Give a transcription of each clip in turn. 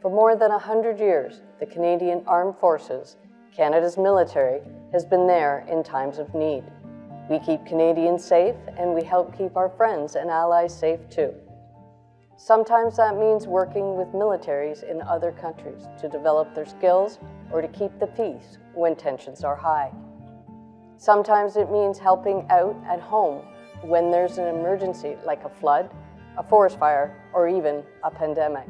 For more than 100 years, the Canadian Armed Forces, Canada's military, has been there in times of need. We keep Canadians safe, and we help keep our friends and allies safe too. Sometimes that means working with militaries in other countries to develop their skills or to keep the peace when tensions are high. Sometimes it means helping out at home when there's an emergency like a flood, a forest fire, or even a pandemic.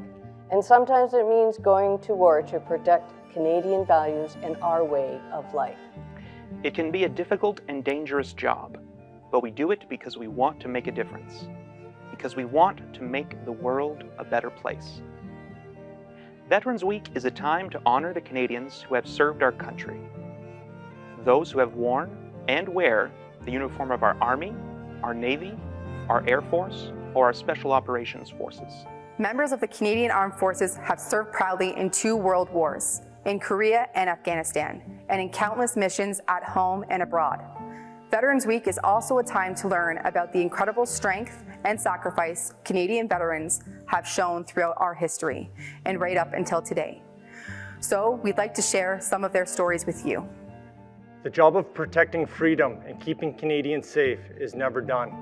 And sometimes it means going to war to protect Canadian values and our way of life. It can be a difficult and dangerous job, but we do it because we want to make a difference, because we want to make the world a better place. Veterans Week is a time to honor the Canadians who have served our country, those who have worn and wear the uniform of our Army, our Navy, our Air Force, or our Special Operations Forces. Members of the Canadian Armed Forces have served proudly in 2 world wars, in Korea and Afghanistan, and in countless missions at home and abroad. Veterans Week is also a time to learn about the incredible strength and sacrifice Canadian veterans have shown throughout our history and right up until today. So we'd like to share some of their stories with you. The job of protecting freedom and keeping Canadians safe is never done.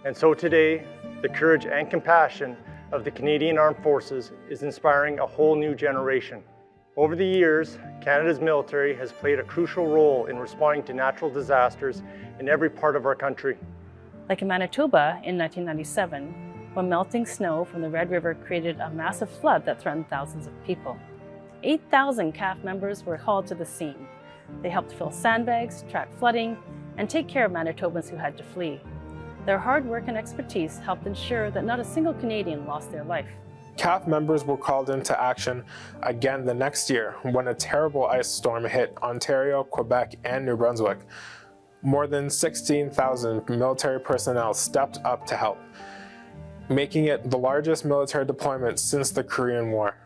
And so today, the courage and compassion of the Canadian Armed Forces is inspiring a whole new generation. Over the years, Canada's military has played a crucial role in responding to natural disasters in every part of our country. Like in Manitoba in 1997, when melting snow from the Red River created a massive flood that threatened thousands of people. 8,000 CAF members were called to the scene. They helped fill sandbags, track flooding, and take care of Manitobans who had to flee. Their hard work and expertise helped ensure that not a single Canadian lost their life. CAF members were called into action again the next year when a terrible ice storm hit Ontario, Quebec, and New Brunswick. More than 16,000 military personnel stepped up to help, making it the largest military deployment since the Korean War.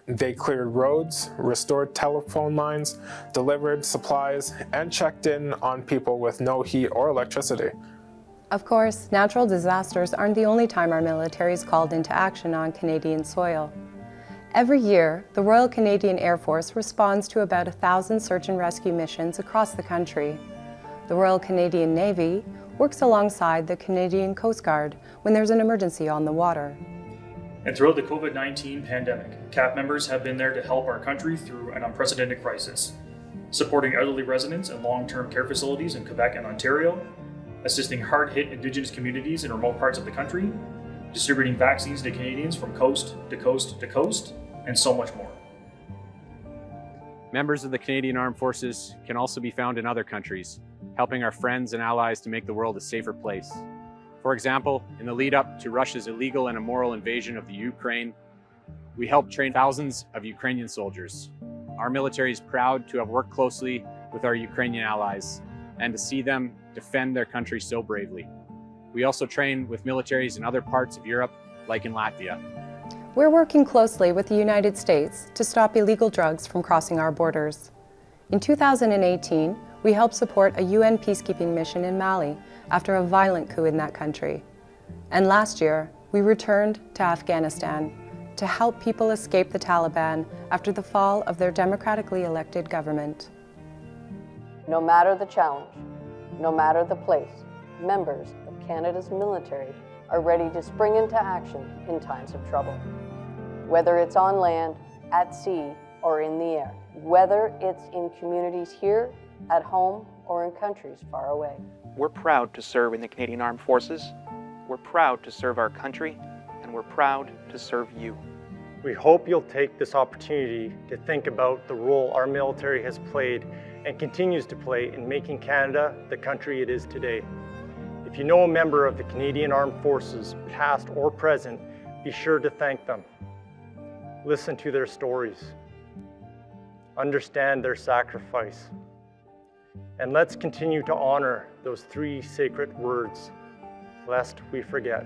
They cleared roads, restored telephone lines, delivered supplies, and checked in on people with no heat or electricity. Of course, natural disasters aren't the only time our military is called into action on Canadian soil. Every year, the Royal Canadian Air Force responds to about 1,000 search and rescue missions across the country. The Royal Canadian Navy works alongside the Canadian Coast Guard when there's an emergency on the water. And throughout the COVID-19 pandemic, CAF members have been there to help our country through an unprecedented crisis, supporting elderly residents in long-term care facilities in Quebec and Ontario, assisting hard-hit Indigenous communities in remote parts of the country, distributing vaccines to Canadians from coast to coast to coast, and so much more. Members of the Canadian Armed Forces can also be found in other countries, helping our friends and allies to make the world a safer place. For example, in the lead up to Russia's illegal and immoral invasion of the Ukraine, we helped train thousands of Ukrainian soldiers. Our military is proud to have worked closely with our Ukrainian allies and to see them defend their country so bravely. We also train with militaries in other parts of Europe, like in Latvia. We're working closely with the United States to stop illegal drugs from crossing our borders. In 2018, we helped support a UN peacekeeping mission in Mali after a violent coup in that country. And last year, we returned to Afghanistan to help people escape the Taliban after the fall of their democratically elected government. No matter the challenge, no matter the place, members of Canada's military are ready to spring into action in times of trouble. Whether it's on land, at sea, or in the air, whether it's in communities here, at home, or in countries far away. We're proud to serve in the Canadian Armed Forces. We're proud to serve our country, and we're proud to serve you. We hope you'll take this opportunity to think about the role our military has played and continues to play in making Canada the country it is today. If you know a member of the Canadian Armed Forces, past or present, be sure to thank them. Listen to their stories. Understand their sacrifice. And let's continue to honor those 3 sacred words, lest we forget.